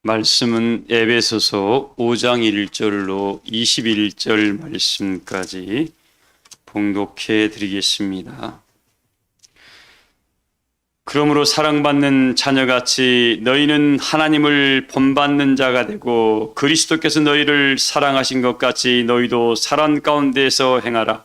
말씀은 에베소서 5장 1절로 21절 말씀까지 봉독해 드리겠습니다. 그러므로 사랑받는 자녀같이 너희는 하나님을 본받는 자가 되고 그리스도께서 너희를 사랑하신 것 같이 너희도 사랑 가운데서 행하라.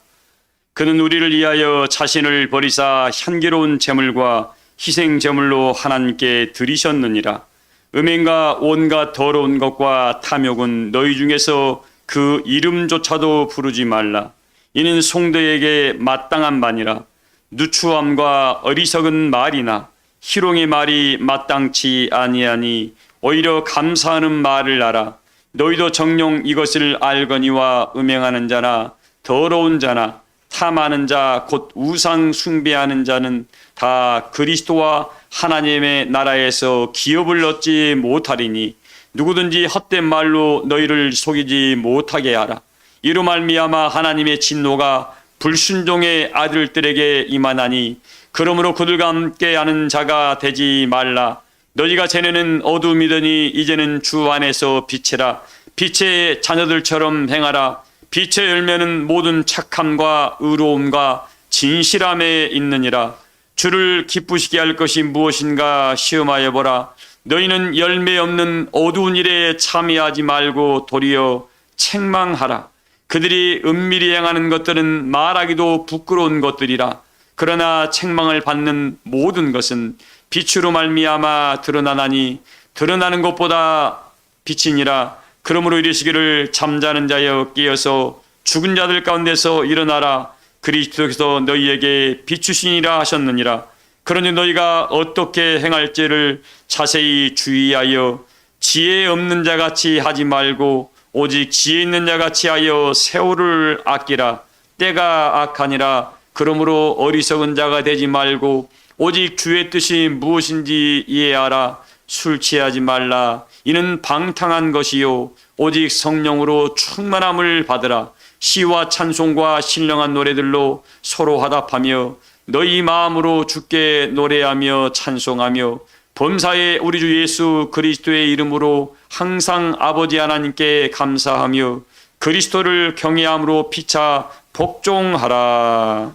그는 우리를 위하여 자신을 버리사 향기로운 제물과 희생 제물로 하나님께 드리셨느니라. 음행과 온갖 더러운 것과 탐욕은 너희 중에서 그 이름조차도 부르지 말라. 이는 송도에게 마땅한 바니라. 누추함과 어리석은 말이나 희롱의 말이 마땅치 아니하니 오히려 감사하는 말을 알아. 너희도 정녕 이것을 알거니와 음행하는 자나 더러운 자나 탐하는 자 곧 우상 숭배하는 자는 다 그리스도와 하나님의 나라에서 기업을 얻지 못하리니 누구든지 헛된 말로 너희를 속이지 못하게 하라. 이로 말미암아 하나님의 진노가 불순종의 아들들에게 임하나니 그러므로 그들과 함께하는 자가 되지 말라. 너희가 전에는 어두움이더니 이제는 주 안에서 빛이라. 빛의 자녀들처럼 행하라. 빛의 열매는 모든 착함과 의로움과 진실함에 있느니라. 주를 기쁘시게 할 것이 무엇인가 시험하여 보라. 너희는 열매 없는 어두운 일에 참여하지 말고 도리어 책망하라. 그들이 은밀히 행하는 것들은 말하기도 부끄러운 것들이라. 그러나 책망을 받는 모든 것은 빛으로 말미암아 드러나나니 드러나는 것보다 빛이니라. 그러므로 이르시기를 잠자는 자여 깨어서 죽은 자들 가운데서 일어나라. 그리스도께서 너희에게 비추시니라 하셨느니라. 그러니 너희가 어떻게 행할지를 자세히 주의하여 지혜 없는 자같이 하지 말고 오직 지혜 있는 자같이 하여 세월을 아끼라. 때가 악하니라. 그러므로 어리석은 자가 되지 말고 오직 주의 뜻이 무엇인지 이해하라. 술 취하지 말라. 이는 방탕한 것이요 오직 성령으로 충만함을 받으라. 시와 찬송과 신령한 노래들로 서로 화답하며 너희 마음으로 주께 노래하며 찬송하며 범사에 우리 주 예수 그리스도의 이름으로 항상 아버지 하나님께 감사하며 그리스도를 경외함으로 피차 복종하라.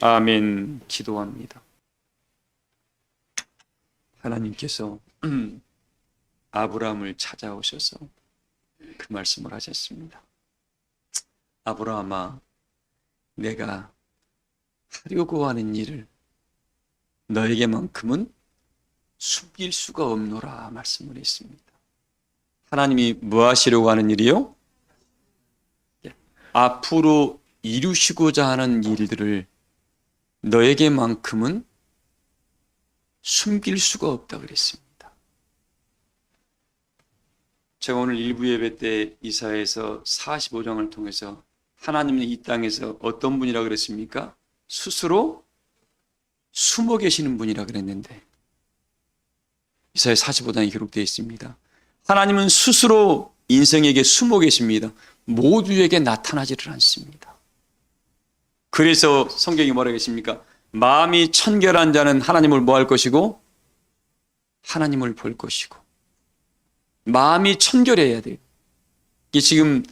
아멘. 기도합니다. 하나님께서 아브라함을 찾아오셔서 그 말씀을 하셨습니다. 아브라함아, 내가 하려고 하는 일을 너에게만큼은 숨길 수가 없노라 말씀을 했습니다. 하나님이 뭐 하시려고 하는 일이요? 앞으로 이루시고자 하는 일들을 너에게만큼은 숨길 수가 없다 그랬습니다. 제가 오늘 일부 예배 때 이사야서 45장을 통해서 하나님은 이 땅에서 어떤 분이라 그랬습니까? 스스로 숨어 계시는 분이라 그랬는데 이사야 45장에 기록되어 있습니다. 하나님은 스스로 인생에게 숨어 계십니다. 모두에게 나타나지를 않습니다. 그래서 성경이 뭐라고 했습니까? 마음이 청결한 자는 하나님을 뭐 할 것이고 하나님을 볼 것이고 마음이 청결해야 돼요. 이게 지금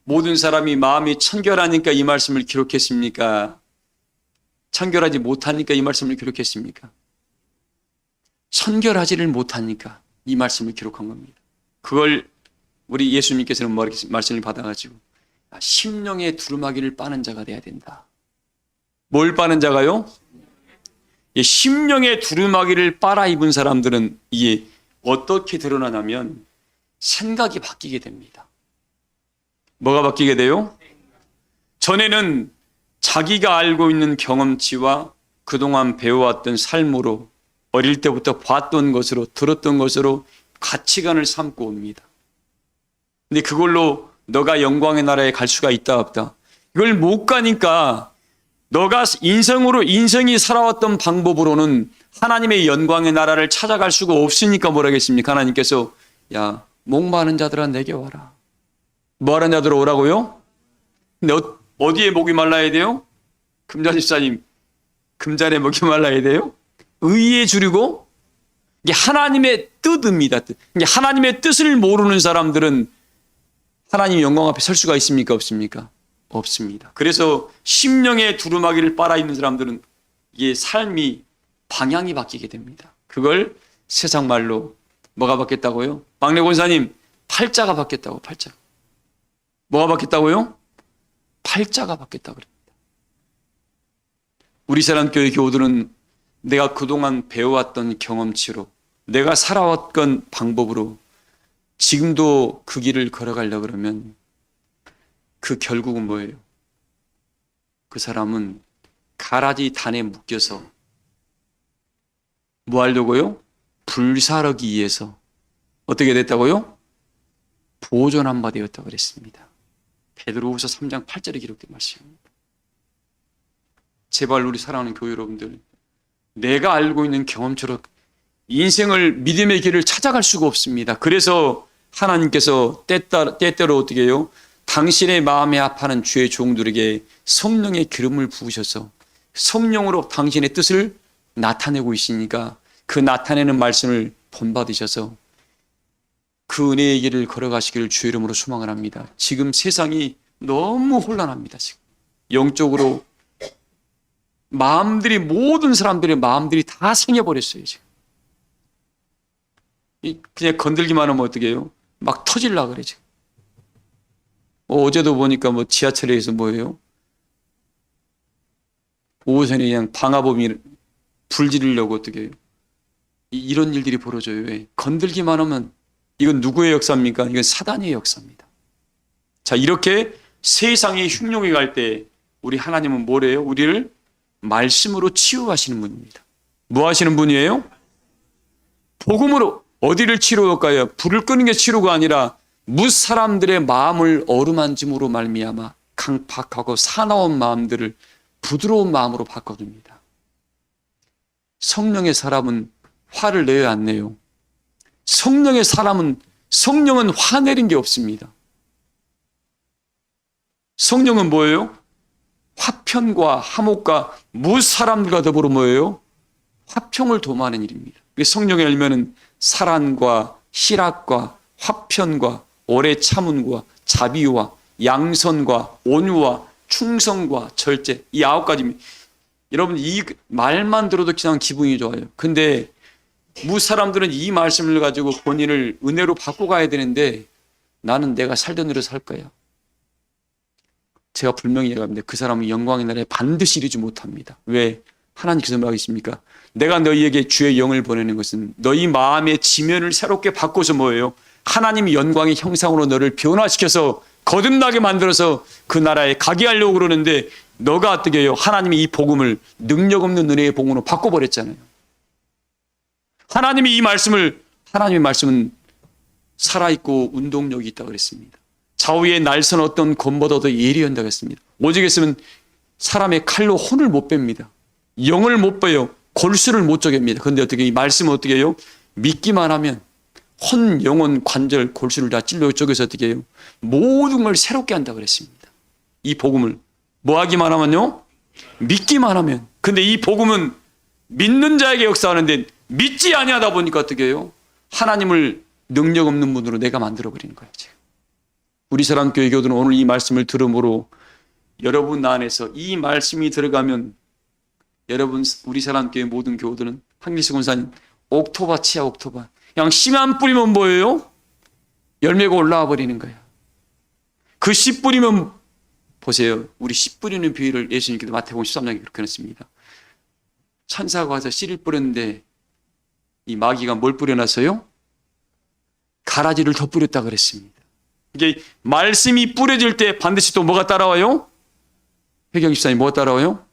모든 사람이 마음이 청결하니까 이 말씀을 기록했습니까? 청결하지 못하니까 이 말씀을 기록했습니까? 청결하지를 못하니까 이 말씀을 기록한 겁니다. 그걸 우리 예수님께서는 말씀을 받아가지고 심령의 두루마기를 빠는 자가 돼야 된다. 뭘 빠는 자가요? 심령의 두루마기를 빨아 입은 사람들은 이게 어떻게 드러나냐면 생각이 바뀌게 됩니다. 뭐가 바뀌게 돼요? 전에는 자기가 알고 있는 경험치와 그동안 배워왔던 삶으로 어릴 때부터 봤던 것으로 들었던 것으로 가치관을 삼고 옵니다. 근데 그걸로 너가 영광의 나라에 갈 수가 있다 없다? 이걸 못 가니까 너가 인생이 살아왔던 방법으로는 하나님의 영광의 나라를 찾아갈 수가 없으니까 뭐라겠습니까? 하나님께서 야, 목마른 자들아 내게 와라. 뭐하는 자들 오라고요? 근데 어디에 목이 말라야 돼요? 금자 집사님, 금잔에 목이 말라야 돼요? 의에 주리고 이게 하나님의 뜻입니다. 이게 하나님의 뜻을 모르는 사람들은 하나님 영광 앞에 설 수가 있습니까? 없습니까? 없습니다. 그래서 심령의 두루마기를 빨아 있는 사람들은 이게 삶이 방향이 바뀌게 됩니다. 그걸 세상 말로 뭐가 바뀌었다고요? 막내 권사님, 팔자가 바뀌었다고. 팔자. 뭐가 바뀌었다고요? 팔자가 바뀌었다고 그럽니다. 우리 사람 교회 교우들은 내가 그동안 배워왔던 경험치로, 내가 살아왔던 방법으로 지금도 그 길을 걸어가려고 그러면 그 결국은 뭐예요? 그 사람은 가라지 단에 묶여서 뭐 하려고요? 불사르기 위해서 어떻게 됐다고요? 보존한 바 되었다고 그랬습니다. 베드로후서 3장 8절에 기록된 말씀입니다. 제발 우리 사랑하는 교회 여러분들, 내가 알고 있는 경험처럼 인생을 믿음의 길을 찾아갈 수가 없습니다. 그래서 하나님께서 때때로 어떻게 해요? 당신의 마음에 아파하는 주의 종들에게 성령의 기름을 부으셔서 성령으로 당신의 뜻을 나타내고 있으니까 그 나타내는 말씀을 본받으셔서 그 은혜의 길을 걸어가시기를 주의 이름으로 소망을 합니다. 지금 세상이 너무 혼란합니다. 지금 영적으로 마음들이, 모든 사람들의 마음들이 다 생겨버렸어요. 지금 그냥 건들기만 하면 어떻게 해요? 막 터질라 그래 지금. 어제도 보니까 뭐 지하철에서 뭐예요? 오전에 그냥 방화범이 불 지르려고 어떻게 해요? 이런 일들이 벌어져요. 왜? 건들기만 하면 이건 누구의 역사입니까? 이건 사단의 역사입니다. 자, 이렇게 세상이 흉흉해 갈 때 우리 하나님은 뭐래요? 우리를 말씀으로 치유하시는 분입니다. 뭐 하시는 분이에요? 복음으로. 어디를 치료할까요? 불을 끄는 게 치료가 아니라 뭇 사람들의 마음을 어루만짐으로 말미암아 강팍하고 사나운 마음들을 부드러운 마음으로 바꿔줍니다. 성령의 사람은 화를 내요, 안 내요? 성령의 사람은, 성령은 화내린 게 없습니다. 성령은 뭐예요? 화편과 화목과 뭇 사람들과 더불어 뭐예요? 화평을 도모하는 일입니다. 성령의 열매는 사랑과 희락과 화편과 오래 참음과 자비와 양선과 온유와 충성과 절제, 이 9가지입니다. 여러분, 이 말만 들어도 그냥 기분이 좋아요. 근데 무 사람들은 이 말씀을 가지고 본인을 은혜로 바꿔 가야 되는데, 나는 내가 살던 대로 살 거야. 제가 분명히 얘기합니다. 그 사람은 영광의 나라에 반드시 이르지 못합니다. 왜? 하나님께서 뭐라고 했습니까? 내가 너희에게 주의 영을 보내는 것은 너희 마음의 지면을 새롭게 바꿔서 뭐예요? 하나님의 영광의 형상으로 너를 변화시켜서 거듭나게 만들어서 그 나라에 가게 하려고 그러는데, 너가 어떻게 해요? 하나님이 이 복음을 능력 없는 은혜의 복음으로 바꿔버렸잖아요. 하나님의 말씀은 살아있고 운동력이 있다고 그랬습니다. 좌우의 날선 어떤 검보다도 예리한다고 했습니다. 오직 했으면 사람의 칼로 혼을 못 뺍니다. 영을 못 빼요. 골수를 못 쪼갭니다. 그런데 어떻게, 이 말씀은 어떻게 해요? 믿기만 하면 혼, 영혼, 관절, 골수를 다 찔러 쪼개서 어떻게 해요? 모든 걸 새롭게 한다고 그랬습니다. 이 복음을 뭐 하기만 하면요? 믿기만 하면. 근데 이 복음은 믿는 자에게 역사하는데 믿지 아니하다 보니까 어떻게 해요? 하나님을 능력 없는 분으로 내가 만들어버리는 거예요. 우리 사람 교회 교우들은 오늘 이 말씀을 들음으로 여러분 안에서 이 말씀이 들어가면, 여러분, 우리 사람 교회 모든 교우들은 한길수 권사님 옥토밭이야, 옥토밭. 그냥 씨만 뿌리면 뭐예요? 열매가 올라와 버리는 거예요. 그 씨 뿌리면, 보세요. 우리 씨 뿌리는 비유를 예수님께서 마태복음 13장에 그렇게 했습니다. 천사가 와서 씨를 뿌렸는데 이 마귀가 뭘 뿌려놨어요? 가라지를 더 뿌렸다 그랬습니다. 이게 말씀이 뿌려질 때 반드시 또 뭐가 따라와요? 회경 집사님 뭐가 따라와요?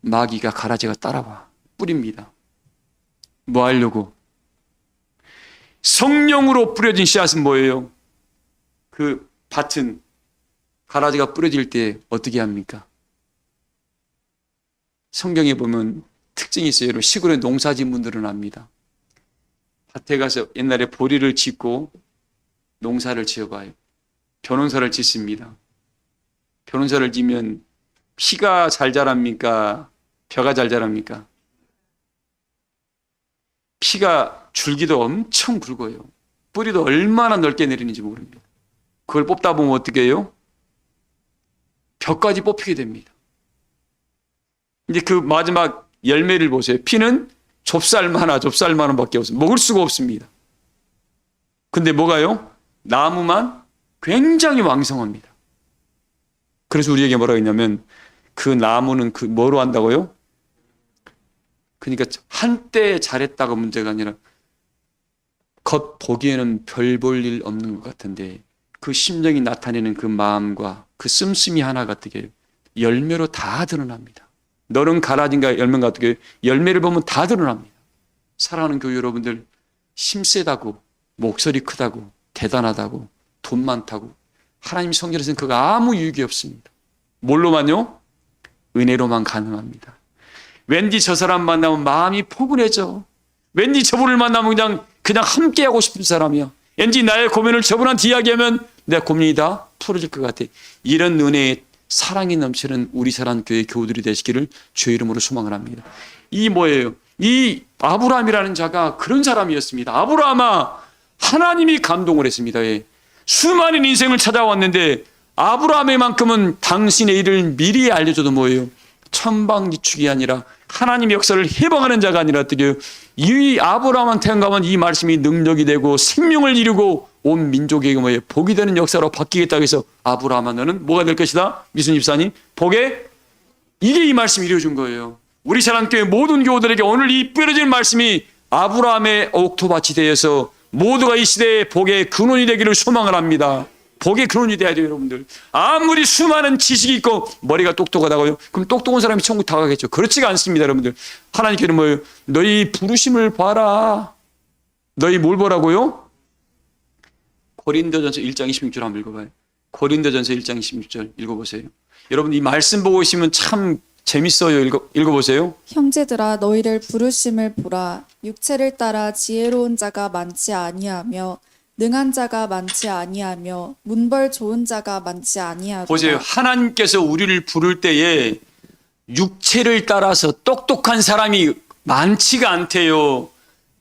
마귀가, 가라지가 따라와 뿌립니다. 뭐 하려고? 성령으로 뿌려진 씨앗은 뭐예요? 그 밭은 가라지가 뿌려질 때 어떻게 합니까? 성경에 보면 특징이 있어요. 시골에 농사 지은 분들은 압니다. 밭에 가서 옛날에 보리를 짓고 농사를 지어봐요. 벼농사를 짓습니다. 벼농사를 지면 피가 잘 자랍니까? 벼가 잘 자랍니까? 피가 줄기도 엄청 굵어요. 뿌리도 얼마나 넓게 내리는지 모릅니다. 그걸 뽑다 보면 어떻게 해요? 벽까지 뽑히게 됩니다. 이제 그 마지막 열매를 보세요. 피는 좁쌀만한 밖에 없습니다. 먹을 수가 없습니다. 근데 뭐가요? 나무만 굉장히 왕성합니다. 그래서 우리에게 뭐라고 했냐면 그 나무는 뭐로 한다고요? 그러니까 한때 잘했다가 문제가 아니라 겉 보기에는 별 볼 일 없는 것 같은데 그 심정이 나타내는 그 마음과 그 씀씀이 하나가 어떻게 열매로 다 드러납니다. 너는 가라진가 열매가 어떻게 열매를 보면 다 드러납니다. 사랑하는 교회 여러분들, 힘세다고 목소리 크다고 대단하다고 돈 많다고 하나님 성전에서는 그거 아무 유익이 없습니다. 뭘로만요? 은혜로만 가능합니다. 왠지 저 사람 만나면 마음이 포근해져. 왠지 저분을 만나면 그냥 함께하고 싶은 사람이야. 왠지 나의 고민을 저분한테 이야기하면 내 고민이 다 풀어질 것 같아. 이런 은혜의 사랑이 넘치는 우리 사랑교회 교우들이 되시기를 주의 이름으로 소망을 합니다. 이 뭐예요? 이 아브라함이라는 자가 그런 사람이었습니다. 아브라함아, 하나님이 감동을 했습니다. 수많은 인생을 찾아왔는데 아브라함의만큼은 당신의 일을 미리 알려줘도 뭐예요? 천방지축이 아니라 하나님의 역사를 해방하는 자가 아니라 어떻게 이 아브라함한테 가면 이 말씀이 능력이 되고 생명을 이루고 온 민족에게 뭐예요? 복이 되는 역사로 바뀌겠다고 해서 아브라함아 너는 뭐가 될 것이다? 미순 집사님 복에 이게 이 말씀이 이루어진 거예요. 우리 사랑교회 모든 교우들에게 오늘 이 뿌려진 말씀이 아브라함의 옥토밭이 되어서 모두가 이 시대의 복의 근원이 되기를 소망을 합니다. 복의 근원이 돼야 돼요, 여러분들. 아무리 수많은 지식이 있고 머리가 똑똑하다고요? 그럼 똑똑한 사람이 천국 다 가겠죠. 그렇지가 않습니다, 여러분들. 하나님께는 뭐예요? 너희 부르심을 봐라. 너희 뭘 보라고요? 고린도전서 1장 26절 한번 읽어봐요. 고린도전서 1장 26절 읽어보세요. 여러분 이 말씀 보고 있으면 참 재밌어요. 읽어보세요. 형제들아 너희를 부르심을 보라. 육체를 따라 지혜로운 자가 많지 아니하며 능한 자가 많지 아니하며 문벌 좋은 자가 많지 아니하고. 보세요. 하나님께서 우리를 부를 때에 육체를 따라서 똑똑한 사람이 많지가 않대요.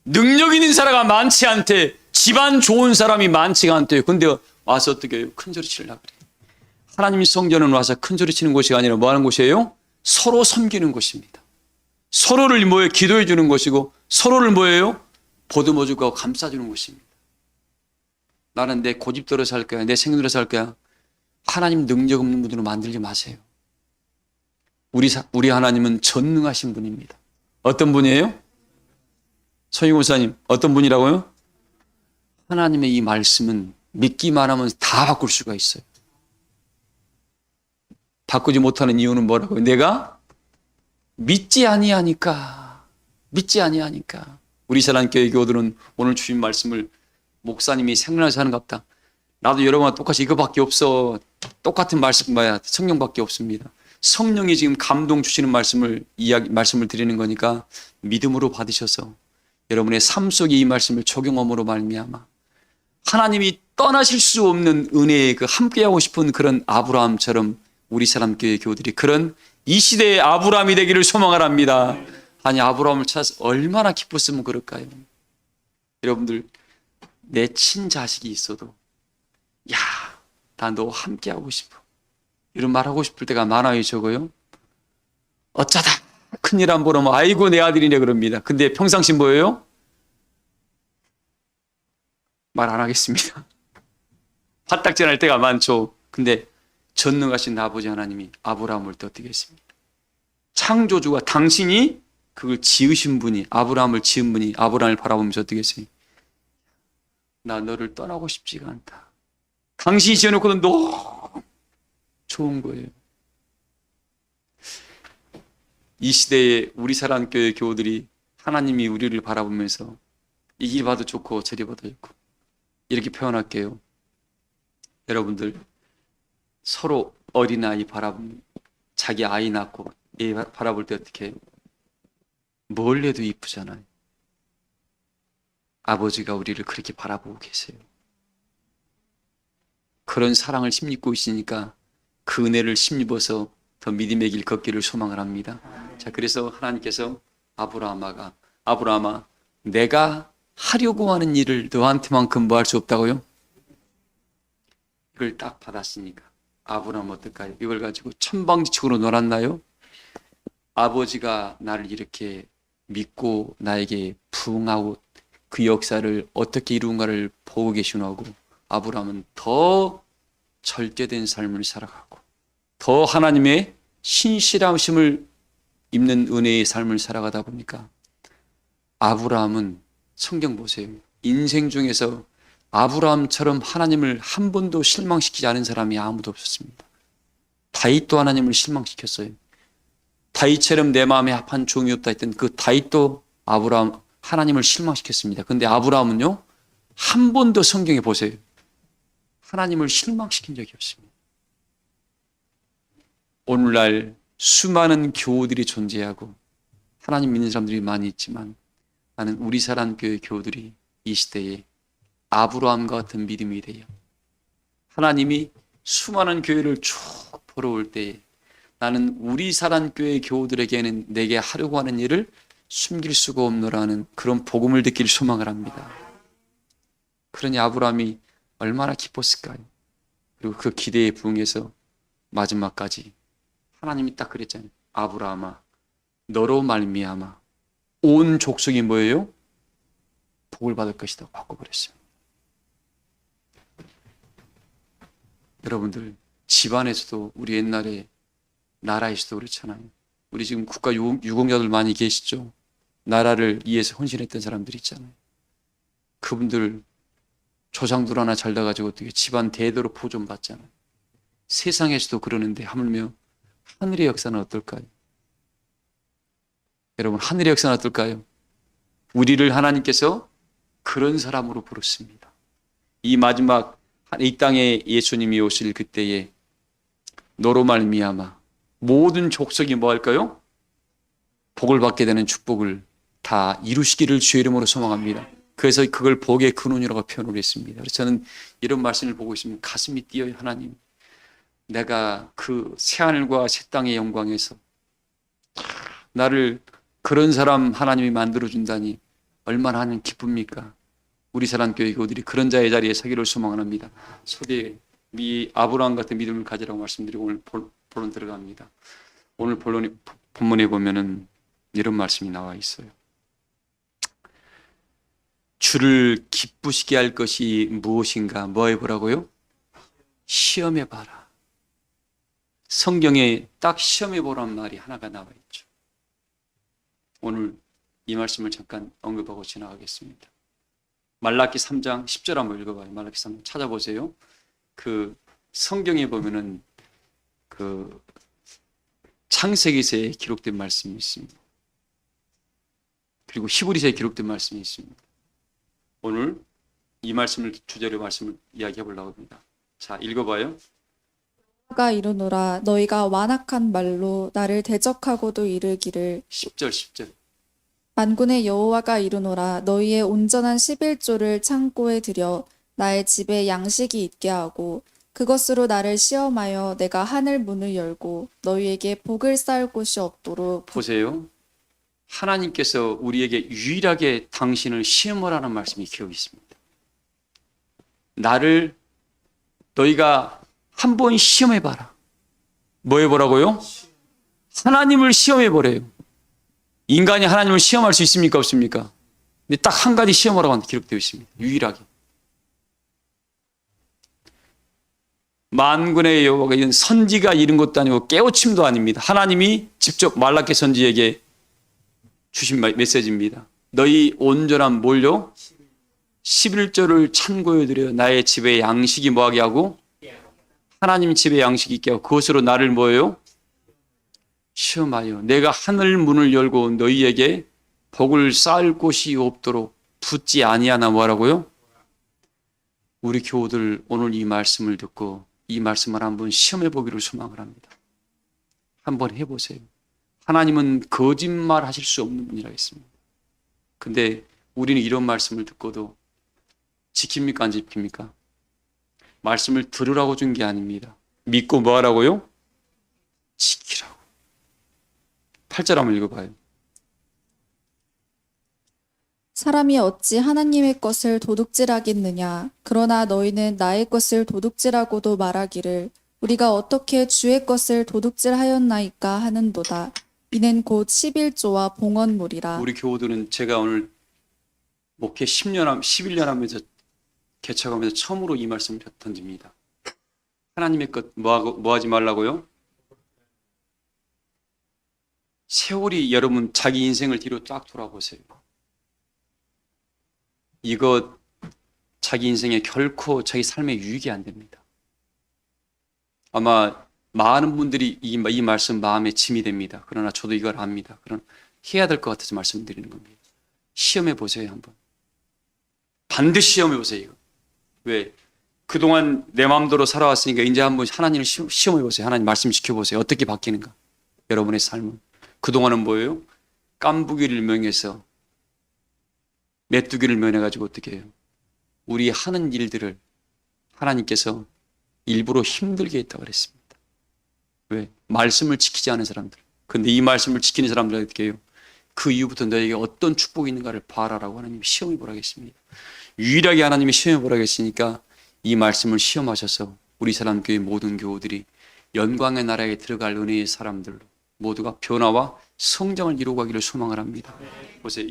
능력 있는 사람이 많지 않대. 집안 좋은 사람이 많지가 않대요. 근데 와서 어떻게 해요? 큰소리 치려고 그래요. 하나님의 성전은 와서 큰소리 치는 곳이 아니라 뭐 하는 곳이에요? 서로 섬기는 곳입니다. 서로를 뭐예요? 기도해 주는 곳이고 서로를 뭐예요? 보듬어 주고 감싸 주는 곳입니다. 나는 내 고집대로 살 거야. 내 생각대로 살 거야. 하나님 능력 없는 분으로 만들지 마세요. 우리 하나님은 전능하신 분입니다. 어떤 분이에요? 서희 목사님 어떤 분이라고요? 하나님의 이 말씀은 믿기만 하면 다 바꿀 수가 있어요. 바꾸지 못하는 이유는 뭐라고요? 내가 믿지 아니하니까. 우리 사랑교회 교우들은 오늘 주신 말씀을 목사님이 생각나서 하는갑다. 나도 여러분과 똑같이 이거밖에 없어. 똑같은 말씀 봐야 성령밖에 없습니다. 성령이 지금 감동 주시는 말씀을 드리는 거니까 믿음으로 받으셔서 여러분의 삶 속에 이 말씀을 적용함으로 말미암아 하나님이 떠나실 수 없는 은혜에 그 함께하고 싶은 그런 아브라함처럼 우리 사람교회 교우들이 그런 이 시대의 아브라함이 되기를 소망을 합니다. 아니 아브라함을 찾아서 얼마나 기뻤으면 그럴까요? 여러분들 내 친자식이 있어도 야, 나 너 함께하고 싶어. 이런 말하고 싶을 때가 많아요. 적어요. 어쩌다 큰일 안 보면 아이고 내 아들이네 그럽니다. 근데 평상시 뭐예요? 말 안 하겠습니다. 화딱지 날 때가 많죠. 근데 전능하신 아버지 하나님이 아브라함을 또 어떻게 했습니까? 창조주가 당신이 그걸 지으신 분이 아브라함을 지은 분이 아브라함을 바라보면서 어떻게 했어요? 나 너를 떠나고 싶지가 않다. 당신이 지어놓고는 너무 좋은 거예요. 이 시대에 우리 사랑교회 교우들이 하나님이 우리를 바라보면서 이리 봐도 좋고 저리 봐도 좋고 이렇게 표현할게요. 여러분들 서로 어린아이 바라보면 자기 아이 낳고 애 바라볼 때 어떻게 해요? 뭘 해도 이쁘잖아요. 아버지가 우리를 그렇게 바라보고 계세요. 그런 사랑을 힘입고 있으니까 그 은혜를 힘입어서 더 믿음의 길 걷기를 소망을 합니다. 자, 그래서 하나님께서 아브라함아 내가 하려고 하는 일을 너한테만큼 뭐 할 수 없다고요? 이걸 딱 받았으니까 아브라함 어떨까요? 이걸 가지고 천방지축으로 놀았나요? 아버지가 나를 이렇게 믿고 나에게 부응하고 그 역사를 어떻게 이루는가를 보고 계시나고, 아브라함은 더 절제된 삶을 살아가고 더 하나님의 신실하심을 입는 은혜의 삶을 살아가다 보니까 아브라함은, 성경 보세요, 인생 중에서 아브라함처럼 하나님을 한 번도 실망시키지 않은 사람이 아무도 없었습니다. 다윗도 하나님을 실망시켰어요. 다윗처럼 내 마음에 합한 종이 없다 했던 그 다윗도 하나님을 실망시켰습니다. 근데 아브라함은요, 한 번도 성경에 보세요, 하나님을 실망시킨 적이 없습니다. 오늘날 수많은 교우들이 존재하고 하나님 믿는 사람들이 많이 있지만, 나는 우리 사랑교회 교우들이 이 시대에 아브라함과 같은 믿음이 돼요. 하나님이 수많은 교회를 쭉 벌어올 때에 나는 우리 사랑교회 교우들에게는 내게 하려고 하는 일을 숨길 수가 없노라는 그런 복음을 듣길 소망을 합니다. 그러니 아브라함이 얼마나 기뻤을까요? 그리고 그 기대에 부응해서 마지막까지 하나님이 딱 그랬잖아요. 아브라함아, 너로 말미암아 온 족속이 뭐예요? 복을 받을 것이다 바꿔버렸습니다. 여러분들, 집안에서도, 우리 옛날에 나라에서도 그렇잖아요. 우리 지금 국가 유공자들 많이 계시죠? 나라를 위해서 헌신했던 사람들 있잖아요. 그분들 조상들 하나 잘 돼가지고 어떻게 집안 대대로 보존 받잖아요. 세상에서도 그러는데 하물며 하늘의 역사는 어떨까요? 여러분, 하늘의 역사는 어떨까요? 우리를 하나님께서 그런 사람으로 부르십니다. 이 마지막 이 땅에 예수님이 오실 그때에 너로 말미암아 모든 족속이 뭐 할까요? 복을 받게 되는 축복을 다 이루시기를 주의 이름으로 소망합니다. 그래서 그걸 복의 근원이라고 표현을 했습니다. 그래서 저는 이런 말씀을 보고 있으면 가슴이 뛰어요. 하나님, 내가 그 새하늘과 새 땅의 영광에서 나를 그런 사람 하나님이 만들어준다니 얼마나 하는 기쁩니까? 우리 사랑교회 교우들이 그런 자의 자리에 서기를 소망합니다. 속에 아브라함 같은 믿음을 가지라고 말씀드리고 오늘 본론 들어갑니다. 오늘 본문에 보면은 이런 말씀이 나와 있어요. 주를 기쁘시게 할 것이 무엇인가? 뭐 해보라고요? 시험해봐라. 성경에 딱 시험해보라는 말이 하나가 나와 있죠. 오늘 이 말씀을 잠깐 언급하고 지나가겠습니다. 말라기 3장 10절 한번 읽어봐요. 말라기 3장 찾아보세요. 그 성경에 보면은 그 창세기서에 기록된 말씀이 있습니다. 그리고 히브리서에 기록된 말씀이 있습니다. 오늘 이 말씀을 주제로 말씀을 이야기해 보려고 합니다. 자, 읽어봐요. 가 이르노라 너희가 완악한 말로 나를 대적하고도 이르기를 10절 만군의 여호와가 이르노라 너희의 온전한 11조를 창고에 들여 나의 집에 양식이 있게 하고 그것으로 나를 시험하여 내가 하늘 문을 열고 너희에게 복을 쌓을 곳이 없도록 보세요. 하나님께서 우리에게 유일하게 당신을 시험하라는 말씀이 기록이 있습니다. 나를 너희가 한번 시험해봐라. 뭐 해보라고요? 하나님을 시험해보래요. 인간이 하나님을 시험할 수 있습니까? 없습니까? 근데 딱 한 가지 시험하라고 기록되어 있습니다. 유일하게. 만군의 여호와가 이런 선지가 이른 것도 아니고 깨우침도 아닙니다. 하나님이 직접 말라기 선지에게 주신 메시지입니다. 너희 온전한 뭘요? 11조를 창고에 들여 나의 집에 양식이 뭐하게 하고 하나님 집에 양식이 있게 하고 그것으로 나를 뭐예요? 시험하여 내가 하늘 문을 열고 너희에게 복을 쌓을 곳이 없도록 붙지 아니하나 뭐라고요? 우리 교우들 오늘 이 말씀을 듣고 이 말씀을 한번 시험해 보기를 소망을 합니다. 한번 해보세요. 하나님은 거짓말 하실 수 없는 분이라 했습니다. 근데 우리는 이런 말씀을 듣고도 지킵니까? 안 지킵니까? 말씀을 들으라고 준 게 아닙니다. 믿고 뭐 하라고요? 지키라고. 8절 한번 읽어봐요. 사람이 어찌 하나님의 것을 도둑질하겠느냐? 그러나 너희는 나의 것을 도둑질하고도 말하기를 우리가 어떻게 주의 것을 도둑질하였나이까 하는도다. 이는 곧 11조와 봉헌물이라. 우리 교우들은 제가 오늘 목회 11년 하면서 개척하면서 처음으로 이 말씀을 던집니다. 하나님의 것 뭐 하지 말라고요? 세월이 여러분 자기 인생을 뒤로 쫙 돌아보세요. 이거 자기 인생에 결코 자기 삶에 유익이 안 됩니다. 아마 많은 분들이 이 말씀 마음에 짐이 됩니다. 그러나 저도 이걸 압니다. 그러나 해야 될 것 같아서 말씀드리는 겁니다. 시험해 보세요, 한번. 반드시 시험해 보세요, 이거. 왜? 그동안 내 마음대로 살아왔으니까 이제 한번 하나님을 시험해 보세요. 하나님 말씀 지켜보세요. 어떻게 바뀌는가? 여러분의 삶은. 그동안은 뭐예요? 깐부기를 명해서 메뚜기를 면해가지고 어떻게 해요? 우리 하는 일들을 하나님께서 일부러 힘들게 했다고 그랬습니다. 왜? 말씀을 지키지 않은 사람들. 근데 이 말씀을 지키는 사람들 어떻게 해요? 그 이후부터 너에게 어떤 축복이 있는가를 봐라라고 하나님이 시험해 보라겠습니다. 유일하게 하나님이 시험해 보라겠으니까 이 말씀을 시험하셔서 우리 사람교회 모든 교우들이 영광의 나라에 들어갈 은혜의 사람들로 모두가 변화와 성장을 이루고 가기를 소망을 합니다. 보세요.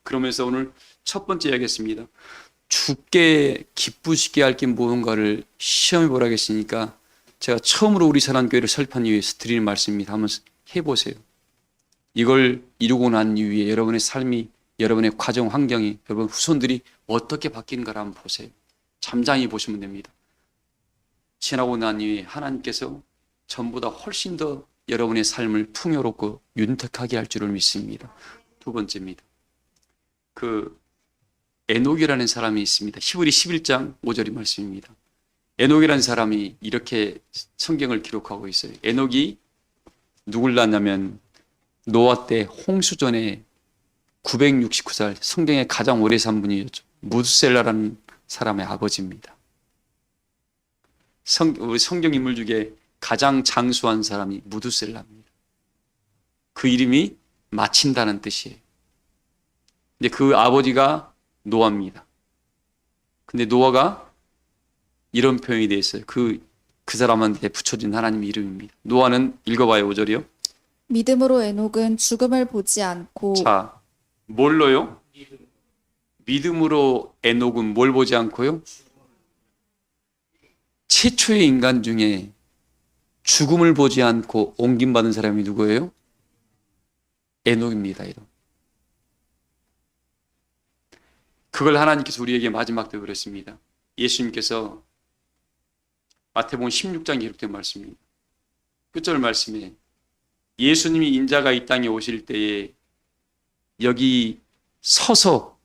그러면서 오늘 첫 번째 이야기했습니다. 주께 기쁘시게 할 게 무언가를 시험해 보라겠으니까 제가 처음으로 우리 사랑교회를 설립하기 위해서 드리는 말씀입니다. 한번 해보세요. 이걸 이루고 난 이후에 여러분의 삶이, 여러분의 가정 환경이, 여러분 후손들이 어떻게 바뀌는가를 한번 보세요. 잠잠히 보시면 됩니다. 지나고 난 이후에 하나님께서 전보다 훨씬 더 여러분의 삶을 풍요롭고 윤택하게 할 줄을 믿습니다. 두 번째입니다. 에녹이라는 사람이 있습니다. 히브리 11장 5절의 말씀입니다. 에녹이라는 사람이 이렇게 성경을 기록하고 있어요. 에녹이 누굴 낳냐면 노아 때 홍수 전에 969살 성경에 가장 오래 산 분이었죠. 무드셀라라는 사람의 아버지입니다. 우리 성경 인물 중에 가장 장수한 사람이 무드셀라입니다. 그 이름이 마친다는 뜻이에요. 근데 그 아버지가 노아입니다. 근데 노아가 이런 표현이 되어 있어요. 그 사람한테 붙여진 하나님의 이름입니다. 노아는 읽어봐요. 5절이요. 믿음으로 에녹은 죽음을 보지 않고. 자, 뭘로요? 믿음으로 에녹은 뭘 보지 않고요? 최초의 인간 중에 죽음을 보지 않고 옮김받은 사람이 누구예요? 에녹입니다. 이런. 그걸 하나님께서 우리에게 마지막 때 그랬습니다. 예수님께서 마태복음 16장에 기록된 말씀입니다. 끝절 말씀에 예수님이 인자가 이 땅에 오실 때에 여기 서서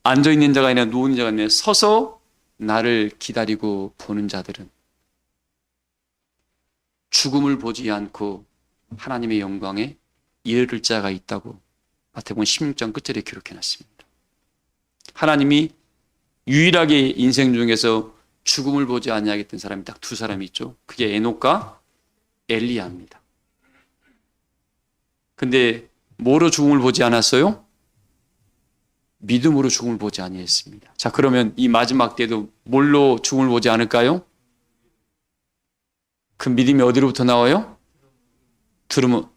앉아있는 자가 아니라 누운 자가 아니라 서서 나를 기다리고 보는 자들은 죽음을 보지 않고 하나님의 영광에 이를 자가 있다고 마태복음 16장 끝절에 기록해놨습니다. 하나님이 유일하게 인생 중에서 죽음을 보지 아니하겠던 사람이 딱 두 사람이 있죠. 그게 에녹과 엘리야입니다. 근데 뭐로 죽음을 보지 않았어요? 믿음으로 죽음을 보지 아니했습니다. 자, 그러면 이 마지막 때도 뭘로 죽음을 보지 않을까요? 그 믿음이 어디로부터 나와요? 들으면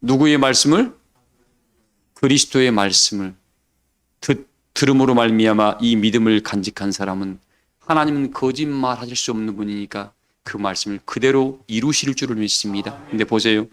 누구의 말씀을? 그리스도의 말씀을 들음으로 말미암아 이 믿음을 간직한 사람은 하나님은 거짓말하실 수 없는 분이니까 그 말씀을 그대로 이루실 줄을 믿습니다. 근데 보세요.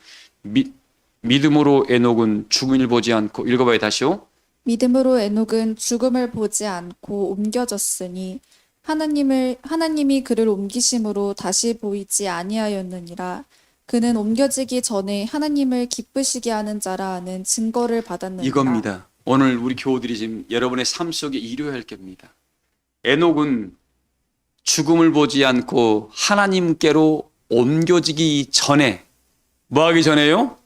믿음으로 에녹은 죽음을 보지 않고, 읽어봐요 다시요. 믿음으로 에녹은 죽음을 보지 않고 옮겨졌으니 하나님이 그를 옮기심으로 다시 보이지 아니하였느니라. 그는 옮겨지기 전에 하나님을 기쁘시게 하는 자라 하는 증거를 받았느니라. 이겁니다. 오늘 우리 교우들이 지금 여러분의 삶 속에 이루어야 할 겁니다. 에녹은 죽음을 보지 않고 하나님께로 옮겨지기 전에, 뭐 하기 전에요?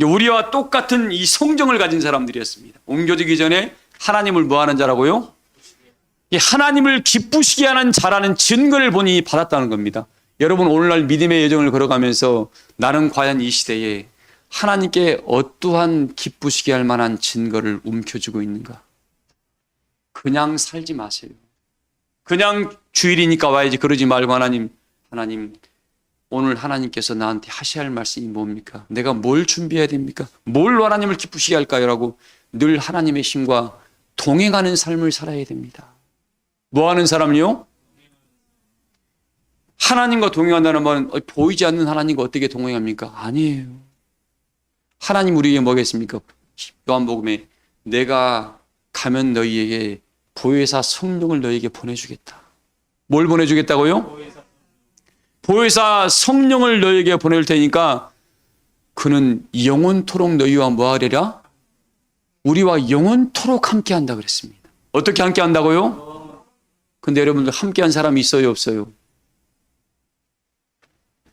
우리와 똑같은 이 성정을 가진 사람들이었습니다. 옮겨지기 전에 하나님을 뭐 하는 자라고요? 하나님을 기쁘시게 하는 자라는 증거를 보니 받았다는 겁니다. 여러분 오늘날 믿음의 여정을 걸어가면서 나는 과연 이 시대에 하나님께 어떠한 기쁘시게 할 만한 증거를 움켜쥐고 있는가? 그냥 살지 마세요. 그냥 주일이니까 와야지 그러지 말고 하나님 오늘 하나님께서 나한테 하셔야 할 말씀이 뭡니까? 내가 뭘 준비해야 됩니까? 뭘 하나님을 기쁘시게 할까요? 라고 늘 하나님의 힘과 동행하는 삶을 살아야 됩니다. 뭐 하는 사람이요? 하나님과 동행한다는 말은 보이지 않는 하나님과 어떻게 동행합니까? 아니에요. 하나님 우리에게 뭐겠습니까? 요한복음에 내가 가면 너희에게 보혜사 성령을 너희에게 보내주겠다. 뭘 보내주겠다고요? 보혜사 성령을 너희에게 보낼 테니까 그는 영원토록 너희와 뭐하리라? 우리와 영원토록 함께한다 그랬습니다. 어떻게 함께한다고요? 근데 여러분들 함께한 사람이 있어요, 없어요?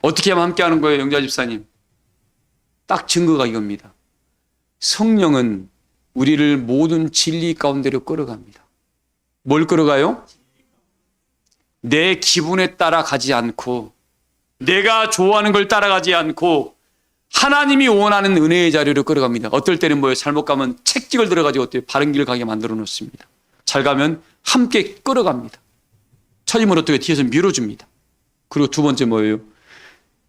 어떻게 하면 함께하는 거예요, 영자 집사님? 딱 증거가 이겁니다. 성령은 우리를 모든 진리 가운데로 끌어갑니다. 뭘 끌어가요? 내 기분에 따라가지 않고 내가 좋아하는 걸 따라가지 않고 하나님이 원하는 은혜의 자리로 끌어갑니다. 어떨 때는 뭐예요? 잘못 가면 책찍을 들어가지고 어때요? 바른 길 가게 만들어 놓습니다. 잘 가면 함께 끌어갑니다. 처짐을 어떻게 뒤에서 밀어줍니다. 그리고 두 번째 뭐예요?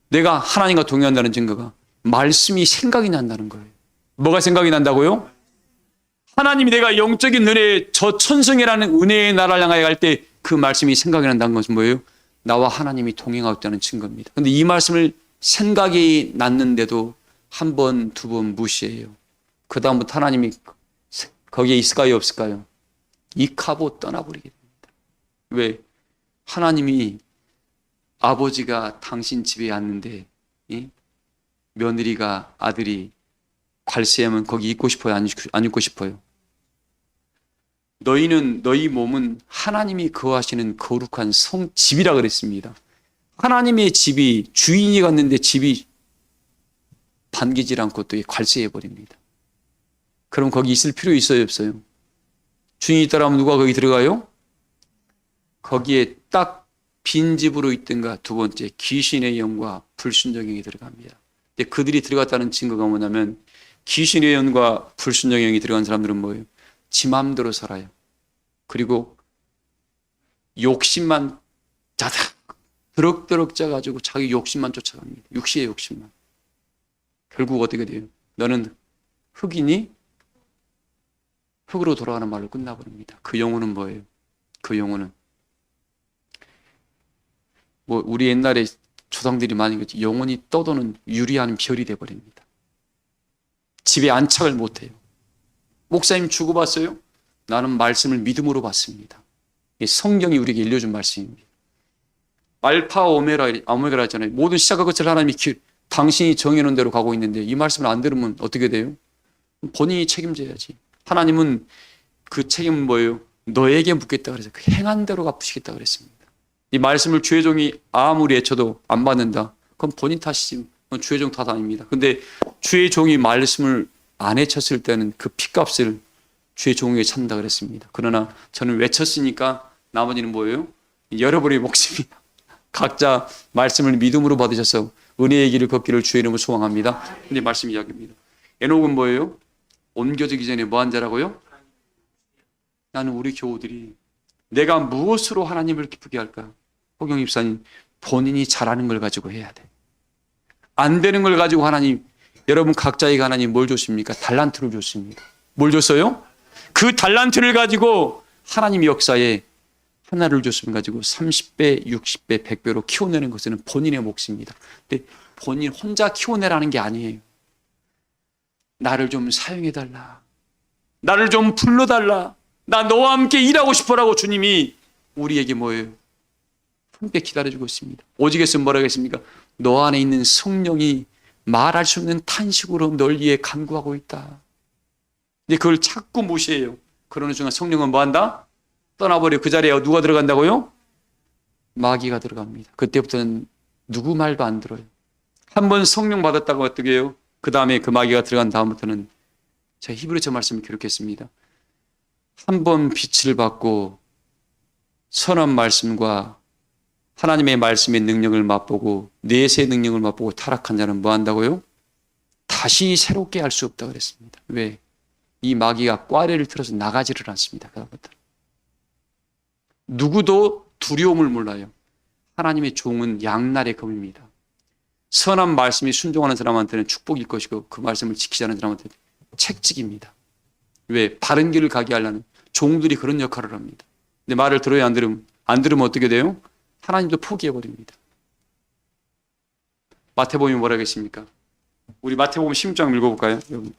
내가 하나님과 동행한다는 증거가 말씀이 생각이 난다는 거예요. 뭐가 생각이 난다고요? 하나님이 내가 영적인 은혜, 저 천성이라는 은혜의 나라를 향하여 갈 때 그 말씀이 생각이 난다는 것은 뭐예요? 나와 하나님이 동행하고 있다는 증거입니다. 그런데 이 말씀을 생각이 났는데도 한 번, 두 번 무시해요. 그 다음부터 하나님이 거기에 있을까요, 없을까요? 이카보 떠나버리게 됩니다. 왜? 하나님이 아버지가 당신 집에 왔는데 며느리가 아들이 관세하면 거기 있고 싶어요? 안 있고 싶어요? 너희 몸은 하나님이 거하시는 거룩한 집이라 그랬습니다. 하나님의 집이 주인이 갔는데 집이 반기질 않고 또 관세해 버립니다. 그럼 거기 있을 필요 있어요, 없어요? 주인이 있다라면 누가 거기 들어가요? 거기에 딱 빈집으로 있든가 두 번째 귀신의 영과 불순종의 영이 들어갑니다. 근데 그들이 들어갔다는 증거가 뭐냐면 귀신의 영과 불순종의 영이 들어간 사람들은 뭐예요? 지 마음대로 살아요. 그리고 욕심만 자닥 드럭드럭 짜가지고 자기 욕심만 쫓아갑니다. 육시의 욕심만. 결국 어떻게 돼요? 너는 흙이니? 흙으로 돌아가는 말로 끝나버립니다. 그 영혼은 뭐예요? 그 영혼은 우리 옛날에 조상들이 많이 그랬지, 영혼이 떠도는 유리한 별이 돼버립니다. 집에 안착을 못해요. 목사님 죽어봤어요? 나는 말씀을 믿음으로 봤습니다. 성경이 우리에게 일려준 말씀입니다. 알파 오메가라 했잖아요. 모든 시작과 끝을 하나님이 당신이 정해놓은 대로 가고 있는데 이 말씀을 안 들으면 어떻게 돼요? 본인이 책임져야지. 하나님은 그 책임은 뭐예요? 너에게 묻겠다 그래서 그 행한 대로 갚으시겠다 그랬습니다. 이 말씀을 주의 종이 아무리 애쳐도 안 받는다. 그건 본인 탓이지. 그건 주의 종 탓 아닙니다. 근데 주의 종이 말씀을 안 해쳤을 때는 그 핏값을 주의 종에게 찾는다 그랬습니다. 그러나 저는 외쳤으니까 나머지는 뭐예요? 여러분의 몫입니다. 각자 말씀을 믿음으로 받으셔서 은혜의 길을 걷기를 주의 이름으로 소망합니다. 근데 말씀 이야기입니다. 에녹은 뭐예요? 옮겨지기 전에 뭐 한 자라고요? 나는 우리 교우들이 내가 무엇으로 하나님을 기쁘게 할까? 호경 입사님, 본인이 잘하는 걸 가지고 해야 돼. 안 되는 걸 가지고 하나님, 여러분 각자에게 하나님 뭘 줬습니까? 달란트를 줬습니다. 뭘 줬어요? 그 달란트를 가지고 하나님 역사에 하나를 줬으면 가지고 30배, 60배, 100배로 키워내는 것은 본인의 몫입니다. 근데 본인 혼자 키워내라는 게 아니에요. 나를 좀 사용해달라. 나를 좀 불러달라. 나 너와 함께 일하고 싶어라고 주님이 우리에게 뭐예요? 함께 기다려주고 있습니다. 오직에서 뭐라고 했습니까? 너 안에 있는 성령이 말할 수 없는 탄식으로 널 위해 간구하고 있다. 근데 그걸 자꾸 무시해요. 그러는 순간 성령은 뭐 한다? 떠나버려. 그 자리에 누가 들어간다고요? 마귀가 들어갑니다. 그때부터는 누구 말도 안 들어요. 한번 성령 받았다고 어떻게 해요? 그 다음에 그 마귀가 들어간 다음부터는 제가 히브리서 말씀을 기록했습니다. 한 번 빛을 받고 선한 말씀과 하나님의 말씀의 능력을 맛보고 내세의 능력을 맛보고 타락한 자는 뭐 한다고요? 다시 새롭게 할 수 없다고 그랬습니다. 왜? 이 마귀가 꽈레를 틀어서 나가지를 않습니다. 그다음부터 누구도 두려움을 몰라요. 하나님의 종은 양날의 검입니다. 선한 말씀이 순종하는 사람한테는 축복일 것이고 그 말씀을 지키지 않는 사람한테는 책찍입니다. 왜? 바른 길을 가게 하려는 종들이 그런 역할을 합니다. 근데 말을 들어야 안 들으면 어떻게 돼요? 하나님도 포기해버립니다. 마태복음이 뭐라 하겠습니까? 우리 마태복음 16장 읽어볼까요? 여러분.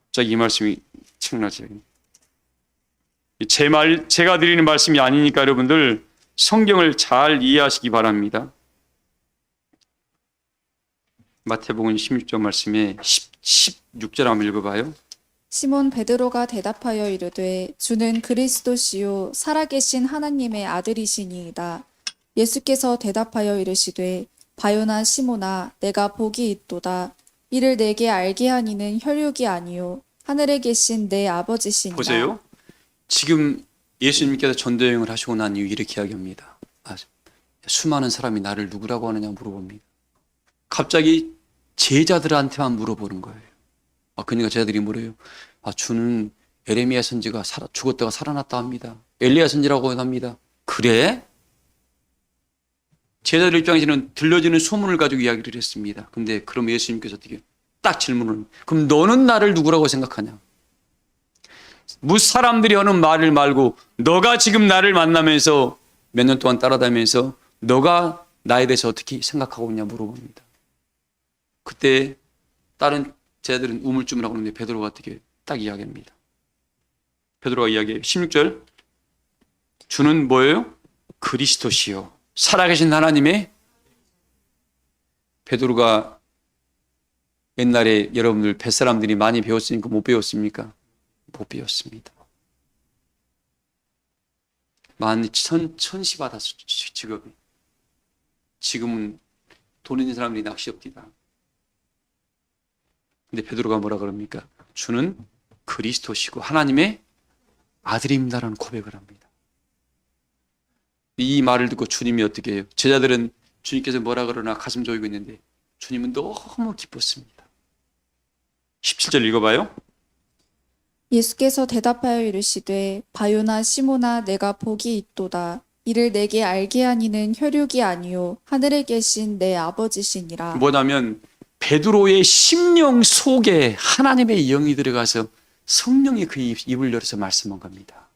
갑자기 이 말씀이 생각나죠. 제가 드리는 말씀이 아니니까 여러분들 성경을 잘 이해하시기 바랍니다. 마태복음 16장 말씀에 16절 한번 읽어봐요. 시몬 베드로가 대답하여 이르되 주는 그리스도시요 살아계신 하나님의 아들이시니이다. 예수께서 대답하여 이르시되 바요나 시몬아 내가 복이 있도다. 이를 내게 알게 하니는 혈육이 아니요 하늘에 계신 내 아버지시니라. 보세요. 지금 예수님께서 전도여행을 하시고 난 이후 이렇게 이야기합니다. 수많은 사람이 나를 누구라고 하느냐 물어봅니다. 갑자기 제자들한테만 물어보는 거예요. 그러니까 제자들이 뭐래요? 주는 에레미야 선지가 죽었다가 살아났다 합니다. 엘리야 선지라고 합니다. 그래? 제자들 입장에서는 들려지는 소문을 가지고 이야기를 했습니다. 근데 그럼 예수님께서 어떻게 딱 질문을, 그럼 너는 나를 누구라고 생각하냐? 사람들이 하는 말을 말고 너가 지금 나를 만나면서 몇 년 동안 따라다니면서 너가 나에 대해서 어떻게 생각하고 있냐 물어봅니다. 그때 다른 제자들은 우물쭈물하고 있는데 베드로가 어떻게 딱 이야기합니다. 베드로가 이야기해요. 16절 주는 뭐예요? 그리스도시요 살아계신 하나님의. 베드로가 옛날에 여러분들 뱃사람들이 많이 배웠으니까 못 배웠습니까? 못 배웠습니다. 많이 천시 받았어 직업이. 지금은 돈 있는 사람들이 낚시 없디다. 근데 베드로가 뭐라 그럽니까? 주는 그리스도시고 하나님의 아들입니다라는 고백을 합니다. 이 말을 듣고 주님이 어떻게 해요? 제자들은 주님께서 뭐라 그러나 가슴 조이고 있는데 주님은 너무 기뻤습니다. 17절 읽어봐요. 예수께서 대답하여 이르시되 바요나 시몬아 내가 복이 있도다. 이를 내게 알게 하니는 혈육이 아니요 하늘에 계신 내 아버지시니라. 뭐냐면 베드로의 심령 속에 하나님의 영이 들어가서 성령이 그 입을 열어서 말씀한 겁니다.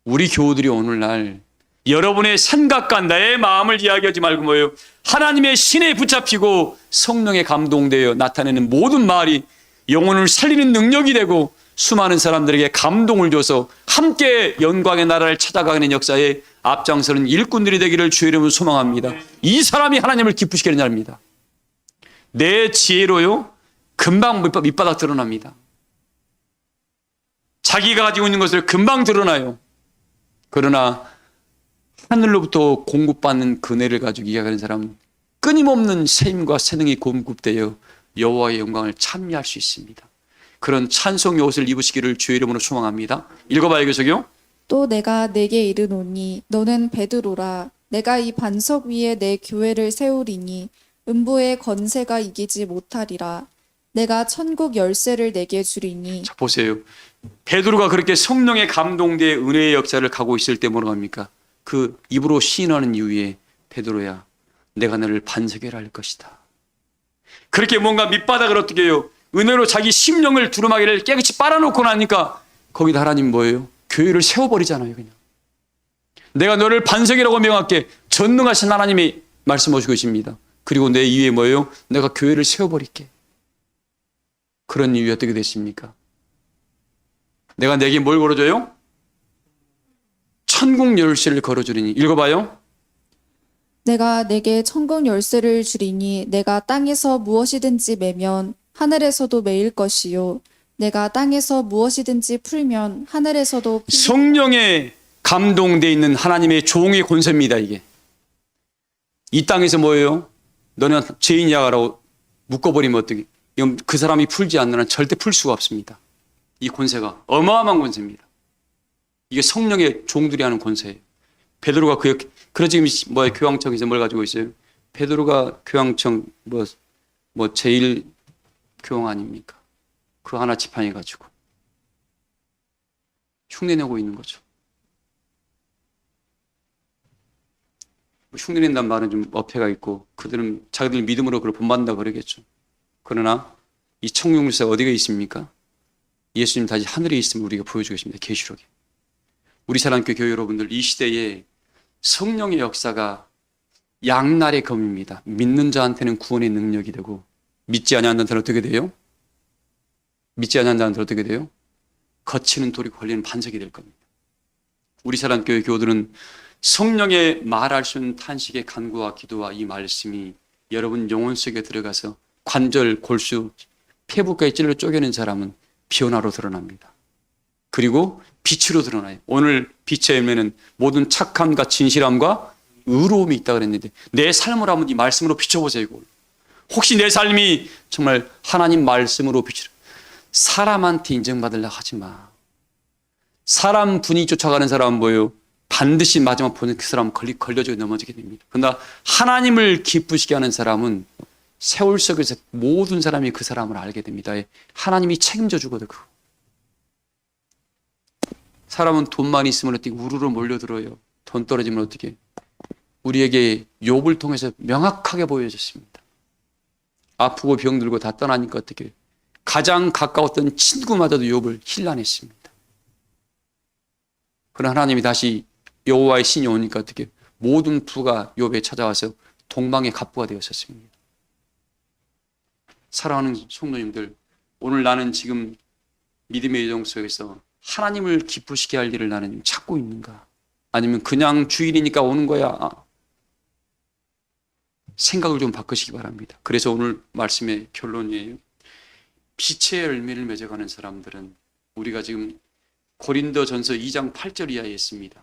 우리 교우들이 오늘날 여러분의 생각과 내 마음을 이야기하지 말고 뭐예요? 하나님의 신에 붙잡히고 성령에 감동되어 나타내는 모든 말이 영혼을 살리는 능력이 되고 수많은 사람들에게 감동을 줘서 함께 영광의 나라를 찾아가는 역사에 앞장서는 일꾼들이 되기를 주의 이름으로 소망합니다. 이 사람이 하나님을 기쁘시게 하는 자입니다. 내 지혜로요 금방 밑바닥 드러납니다. 자기가 가지고 있는 것을 금방 드러나요. 그러나 하늘로부터 공급받는 은혜를 가지고 이야기하는 사람은 끊임없는 세임과 세능이 공급되어 여호와의 영광을 찬미할 수 있습니다. 그런 찬송의 옷을 입으시기를 주의 이름으로 소망합니다. 읽어봐요 계속요. 또 내가 내게 이르노니 너는 베드로라. 내가 이 반석 위에 내 교회를 세우리니 음부의 건세가 이기지 못하리라. 내가 천국 열쇠를 내게 주리니. 자 보세요. 베드로가 그렇게 성령의 감동된 은혜의 역사를 가고 있을 때 뭐라고 합니까? 그 입으로 시인하는 이후에 베드로야 내가 너를 반석이라 할 것이다. 그렇게 뭔가 밑바닥을 어떻게 해요? 은혜로 자기 심령을 두루마기를 깨끗이 빨아놓고 나니까 거기다 하나님 뭐예요? 교회를 세워버리잖아요. 그냥 내가 너를 반석이라고 명할게. 전능하신 하나님이 말씀하시고 계십니다. 그리고 내 이후에 뭐예요? 내가 교회를 세워버릴게. 그런 이유에 어떻게 됐습니까? 내가 내게 뭘 걸어줘요? 천국 열쇠를 걸어주리니. 읽어봐요. 내가 내게 천국 열쇠를 주리니 내가 땅에서 무엇이든지 매면 하늘에서도 매일 것이요 내가 땅에서 무엇이든지 풀면 하늘에서도 성령에 감동돼 있는 하나님의 종의 권세입니다. 이게 이 땅에서 뭐예요? 너는 죄인이야라고 묶어버리면 어떻게? 이건 그 사람이 풀지 않는 한 절대 풀 수가 없습니다. 이 권세가 어마어마한 권세입니다. 이게 성령의 종들이 하는 권세예요. 베드로가 그래 지금 교황청에서 뭘 가지고 있어요? 베드로가 교황청 제일 교황 아닙니까? 그 하나 지팡이 가지고 흉내내고 있는 거죠. 흉내낸다는 말은 좀 어폐가 있고 그들은 자기들 믿음으로 그걸 본받는다 그러겠죠. 그러나 이 청룡세가 어디가 있습니까? 예수님 다시 하늘에 있음을 우리가 보여주고 있습니다. 계시록에. 우리 사랑교회 교회 여러분들, 이 시대에 성령의 역사가 양날의 검입니다. 믿는 자한테는 구원의 능력이 되고 믿지 아니하는 자한테는 어떻게 돼요? 믿지 아니하는 자한테는 어떻게 돼요? 거치는 돌이 걸리는 반석이 될 겁니다. 우리 사랑교회 교우들은 성령의 말할 수 있는 탄식의 간구와 기도와 이 말씀이 여러분 영혼 속에 들어가서 관절, 골수, 폐부까지 찔러 쪼개는 사람은 변화로 드러납니다. 그리고 빛으로 드러나요. 오늘 빛의 열매는 모든 착함과 진실함과 의로움이 있다 그랬는데 내 삶을 한번 이 말씀으로 비춰보세요. 혹시 내 삶이 정말 하나님 말씀으로 비추라. 사람한테 인정받으려고 하지 마. 사람 분위기 쫓아가는 사람은 뭐예요? 반드시 마지막 보는 그 사람은 걸려져 넘어지게 됩니다. 그러나 하나님을 기쁘시게 하는 사람은 세월 속에서 모든 사람이 그 사람을 알게 됩니다. 하나님이 책임져 주거든. 사람은 돈만 있으면 어떻게 우르르 몰려들어요. 돈 떨어지면 어떻게. 우리에게 욥을 통해서 명확하게 보여졌습니다. 아프고 병들고 다 떠나니까 어떻게. 가장 가까웠던 친구마저도 욥을 힐난했습니다. 그러나 하나님이 다시 여호와의 신이 오니까 어떻게 모든 부가 욥에 찾아와서 동방의 갑부가 되었었습니다. 사랑하는 성도님들, 오늘 나는 지금 믿음의 여정 속에서 하나님을 기쁘시게 할 일을 나는 찾고 있는가? 아니면 그냥 주일이니까 오는 거야? 생각을 좀 바꾸시기 바랍니다. 그래서 오늘 말씀의 결론이에요. 빛의 열매를 맺어가는 사람들은 우리가 지금 고린도전서 2장 8절 이하에 있습니다.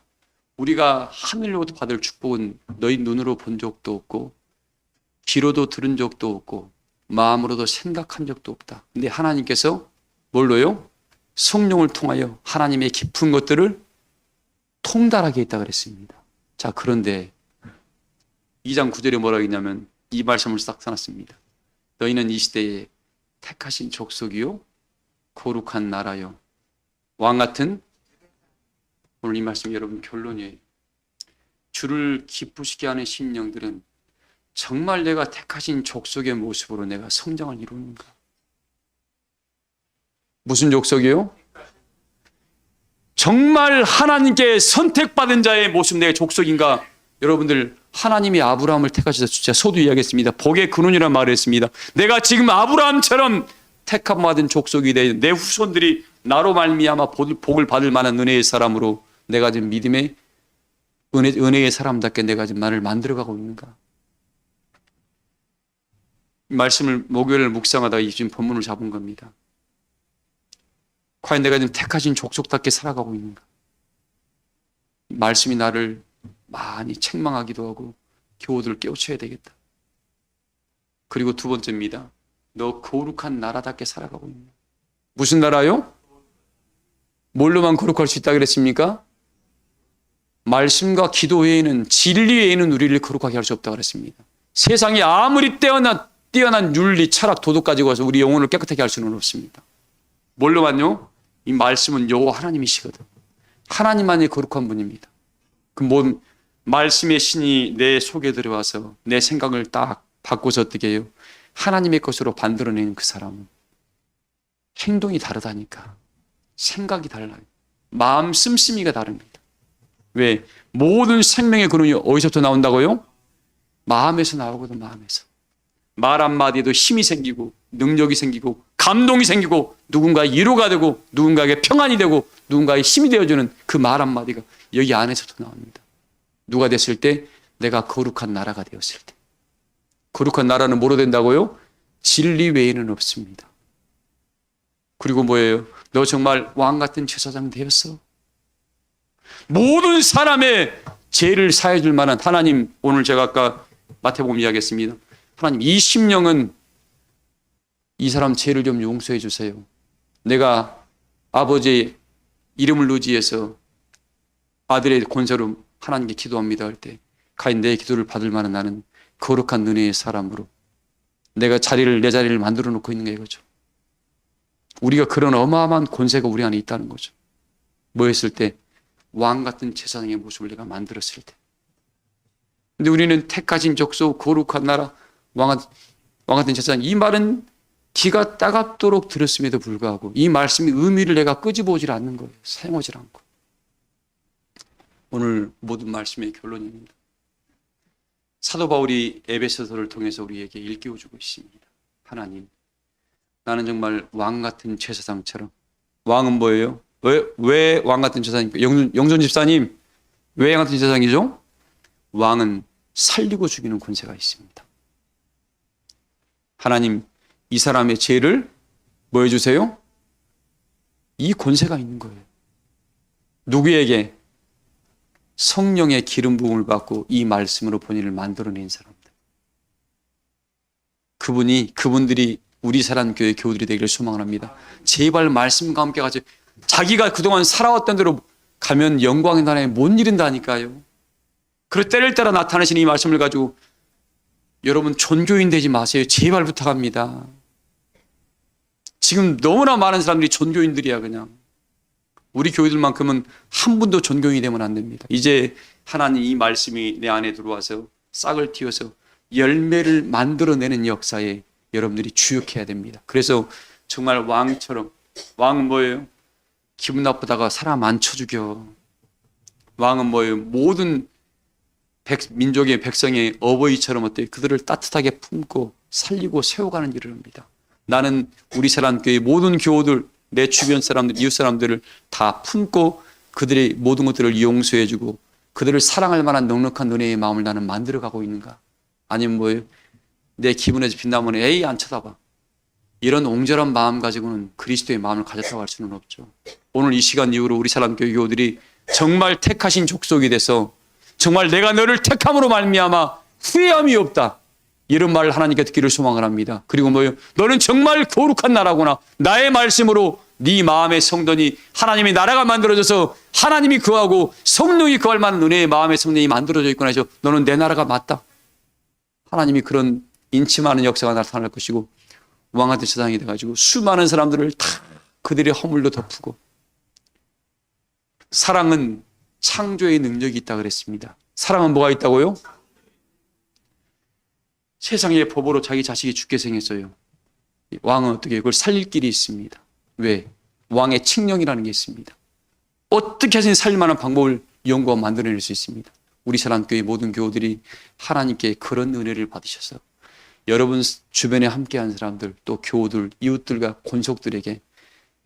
우리가 하늘로부터 받을 축복은 너희 눈으로 본 적도 없고 귀로도 들은 적도 없고 마음으로도 생각한 적도 없다. 근데 하나님께서 뭘로요? 성령을 통하여 하나님의 깊은 것들을 통달하게 했다 그랬습니다. 자, 그런데 2장 9절에 뭐라고 했냐면 이 말씀을 싹 써놨습니다. 너희는 이 시대에 택하신 족속이요 거룩한 나라요 왕 같은. 오늘 이 말씀 여러분 결론이에요. 주를 기쁘시게 하는 심령들은 정말 내가 택하신 족속의 모습으로 내가 성장을 이루는가? 무슨 족속이요? 정말 하나님께 선택받은 자의 모습 내 족속인가? 여러분들 하나님이 아브라함을 택하셔서 진짜 소도 이야기했습니다. 복의 근원이라는 말을 했습니다. 내가 지금 아브라함처럼 택함받은 족속이 돼 내 후손들이 나로 말미암아 복을 받을 만한 은혜의 사람으로 내가 지금 믿음의 은혜의 사람답게 내가 지금 나를 만들어가고 있는가? 이 말씀을 목요일 묵상하다가 지금 본문을 잡은 겁니다. 과연 내가 지금 택하신 족속답게 살아가고 있는가? 말씀이 나를 많이 책망하기도 하고 교우들을 깨우쳐야 되겠다. 그리고 두 번째입니다. 너 거룩한 나라답게 살아가고 있는. 무슨 나라요? 뭘로만 거룩할 수 있다 그랬습니까? 말씀과 기도 외에는, 진리 외에는 우리를 거룩하게 할 수 없다 그랬습니다. 세상이 아무리 뛰어난 윤리, 철학, 도덕 가지고 와서 우리 영혼을 깨끗하게 할 수는 없습니다. 뭘로만요? 이 말씀은 여호와 하나님이시거든. 하나님만이 거룩한 분입니다. 그 말씀의 신이 내 속에 들어와서 내 생각을 딱 바꿔서 어떻게 해요? 하나님의 것으로 만들어내는 그 사람은 행동이 다르다니까. 생각이 달라요. 마음 씀씀이가 다릅니다. 왜? 모든 생명의 근원이 어디서부터 나온다고요? 마음에서 나오거든. 마음에서. 말 한마디에도 힘이 생기고 능력이 생기고 감동이 생기고 누군가의 위로가 되고 누군가에게 평안이 되고 누군가의 힘이 되어주는 그 말 한마디가 여기 안에서부터 나옵니다. 누가 됐을 때? 내가 거룩한 나라가 되었을 때. 거룩한 나라는 뭐로 된다고요? 진리 외에는 없습니다. 그리고 뭐예요? 너 정말 왕 같은 제사장 되었어. 모든 사람의 죄를 사해 줄 만한 하나님, 오늘 제가 아까 마태복음 이야기했습니다. 하나님, 이 심령은 이 사람 죄를 좀 용서해 주세요. 내가 아버지의 이름을 의지해서 아들의 권세로 하나님께 기도합니다 할 때 과연 내 기도를 받을 만한 나는 거룩한 은혜의 사람으로 내가 내 자리를 만들어 놓고 있는 게 이거죠. 우리가 그런 어마어마한 권세가 우리 안에 있다는 거죠. 뭐 했을 때? 왕 같은 제사장의 모습을 내가 만들었을 때. 근데 우리는 택하신 족속, 거룩한 나라, 왕 같은 제사장, 이 말은 귀가 따갑도록 들었음에도 불구하고 이 말씀의 의미를 내가 끄집어오질 않는 거예요. 사용하질 않고. 오늘 모든 말씀의 결론입니다. 사도 바울이 에베소서를 통해서 우리에게 일깨워주고 있습니다. 하나님, 나는 정말 왕 같은 제사장처럼. 왕은 뭐예요? 왜 왕 같은 제사장입니까? 영존 집사님, 왜 왕 같은 제사장이죠? 왕은 살리고 죽이는 권세가 있습니다. 하나님, 이 사람의 죄를 뭐 해주세요? 이 권세가 있는 거예요. 누구에게? 성령의 기름 부음을 받고 이 말씀으로 본인을 만들어낸 사람들. 그분들이 우리 사랑교회 교우들이 되기를 소망을 합니다. 제발 말씀과 함께 가지. 자기가 그동안 살아왔던 대로 가면 영광의 나라에 못 이른다니까요. 그리고 때를 따라 나타나시는 이 말씀을 가지고 여러분 종교인 되지 마세요. 제발 부탁합니다. 지금 너무나 많은 사람들이 종교인들이야 그냥. 우리 교회들만큼은 한 분도 종교인이 되면 안 됩니다. 이제 하나님 이 말씀이 내 안에 들어와서 싹을 틔워서 열매를 만들어내는 역사에 여러분들이 주역해야 됩니다. 그래서 정말 왕처럼. 왕은 뭐예요? 기분 나쁘다가 사람 안 쳐 죽여. 왕은 뭐예요? 모든 민족의 백성의 어버이처럼 어때요? 그들을 따뜻하게 품고 살리고 세워가는 일을 합니다. 나는 우리 사랑교회 모든 교우들, 내 주변 사람들, 이웃 사람들을 다 품고 그들의 모든 것들을 용서해주고 그들을 사랑할 만한 넉넉한 은혜의 마음을 나는 만들어가고 있는가? 아니면 뭐예요? 내 기분에서 빛나면 에이 안 쳐다봐. 이런 옹졸한 마음 가지고는 그리스도의 마음을 가졌다고 할 수는 없죠. 오늘 이 시간 이후로 우리 사랑교회 교우들이 정말 택하신 족속이 돼서 정말 내가 너를 택함으로 말미암아 후회함이 없다. 이런 말을 하나님께 듣기를 소망을 합니다. 그리고 뭐예요? 너는 정말 거룩한 나라구나. 나의 말씀으로 네 마음의 성전이 하나님의 나라가 만들어져서 하나님이 거하고 성령이 거할 만한 은혜의 마음의 성전이 만들어져 있구나 해서 너는 내 나라가 맞다. 하나님이 그런 인치많은 역사가 나타날 것이고 왕한테 세상이 돼가지고 수많은 사람들을 다 그들의 허물로 덮고 사랑은 창조의 능력이 있다 그랬습니다. 사랑은 뭐가 있다고요? 세상의 법으로 자기 자식이 죽게 생겼어요. 왕은 어떻게 그걸 살릴 길이 있습니다. 왜? 왕의 칙령이라는 게 있습니다. 어떻게 해서든 살릴 만한 방법을 연구하고 만들어낼 수 있습니다. 우리 사랑교회 모든 교우들이 하나님께 그런 은혜를 받으셔서 여러분 주변에 함께한 사람들 또 교우들 이웃들과 권속들에게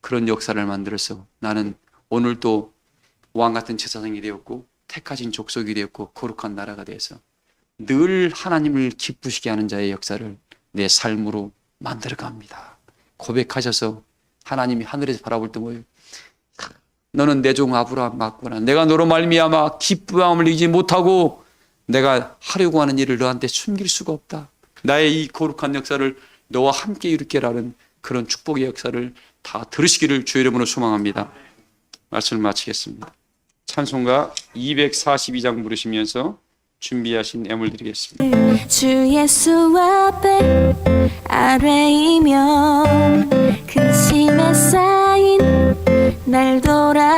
그런 역사를 만들어서 나는 오늘 또 왕 같은 제사장이 되었고 택하신 족속이 되었고 거룩한 나라가 되어서 늘 하나님을 기쁘시게 하는 자의 역사를 내 삶으로 만들어갑니다. 고백하셔서 하나님이 하늘에서 바라볼 때 뭐예요? 너는 내 종 아브라함 맞구나. 내가 너로 말미암아 기쁨을 이기지 못하고 내가 하려고 하는 일을 너한테 숨길 수가 없다. 나의 이 거룩한 역사를 너와 함께 이룰게라는 그런 축복의 역사를 다 들으시기를 주의 이름으로 소망합니다. 말씀을 마치겠습니다. 찬송가 242장 부르시면서 준비하신 애물 드리겠습니다. 주 예수 앞에 아뢰이며 근심에 쌓인 날 돌아